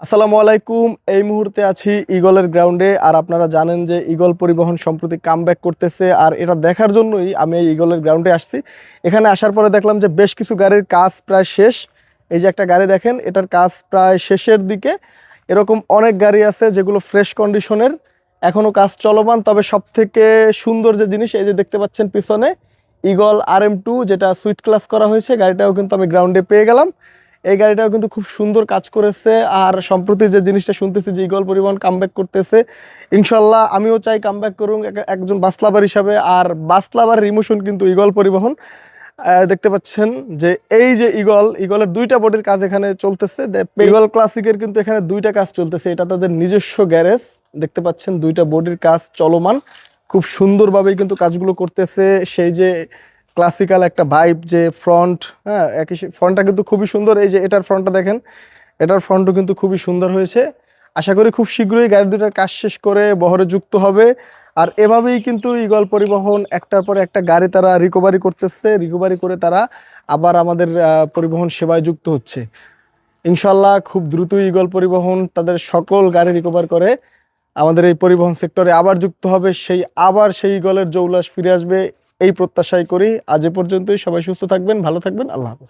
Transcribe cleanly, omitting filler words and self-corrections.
আসসালামু আলাইকুম। এই মুহূর্তে আছি ঈগলের গ্রাউন্ডে। আর আপনারা জানেন যে ঈগল পরিবহন সম্প্রতি কামব্যাক করতেছে, আর এটা দেখার জন্যই আমি এই ঈগলের গ্রাউন্ডে আসছি। এখানে আসার পরে দেখলাম যে বেশ কিছু গাড়ির কাজ প্রায় শেষ। এই যে একটা গাড়ি দেখেন, এটার কাজ প্রায় শেষের দিকে। এরকম অনেক গাড়ি আছে যেগুলো ফ্রেশ কন্ডিশনের, এখনও কাজ চলমান। তবে সব থেকে সুন্দর যে জিনিস, এই যে দেখতে পাচ্ছেন পিছনে ঈগল RM2, যেটা সুইট ক্লাস করা হয়েছে, গাড়িটাও কিন্তু আমি গ্রাউন্ডে পেয়ে গেলাম। এই গাড়িটাও কিন্তু খুব সুন্দর কাজ করেছে। আর সম্প্রতি যে জিনিসটা শুনতেছি যে ঈগল পরিবহন কামব্যাক করতেছে, ইনশাল্লাহ আমিও চাই কামব্যাক করুন একজন বাস লাভার হিসাবে। আর বাস লাভার ইমোশন কিন্তু ঈগল পরিবহন। দেখতে পাচ্ছেন যে এই যে ঈগলের দুইটা বডির কাজ এখানে চলতেছে। ঈগল ক্লাসিকের কিন্তু এখানে দুইটা কাজ চলতেছে, এটা তাদের নিজস্ব গ্যারেজ। দেখতে পাচ্ছেন দুইটা বডির কাজ চলমান, খুব সুন্দরভাবেই কিন্তু কাজগুলো করতেছে। সেই যে ক্লাসিক্যাল একটা ভাইব, যে ফ্রন্ট, হ্যাঁ, একই ফ্রন্টটা কিন্তু খুবই সুন্দর। এই যে এটার ফ্রন্টটা দেখেন, এটার ফ্রন্টও কিন্তু খুবই সুন্দর হয়েছে। আশা করি খুব শীঘ্রই গাড়ি দুটার কাজ শেষ করে বহরে যুক্ত হবে। আর এভাবেই কিন্তু ঈগল পরিবহন একটার পরে একটা গাড়ি তারা রিকভারি করতেছে, রিকভারি করে তারা আবার আমাদের পরিবহন সেবায় যুক্ত হচ্ছে। ইনশাল্লাহ খুব দ্রুতই ঈগল পরিবহন তাদের সকল গাড়ি রিকভার করে আমাদের এই পরিবহন সেক্টরে আবার যুক্ত হবে, সেই ঈগলের জৌলাস ফিরে আসবে, এই প্রত্যাশাই করি। আজ এ পর্যন্তই। সবাই সুস্থ থাকবেন, ভালো থাকবেন। আল্লাহ হাফেজ।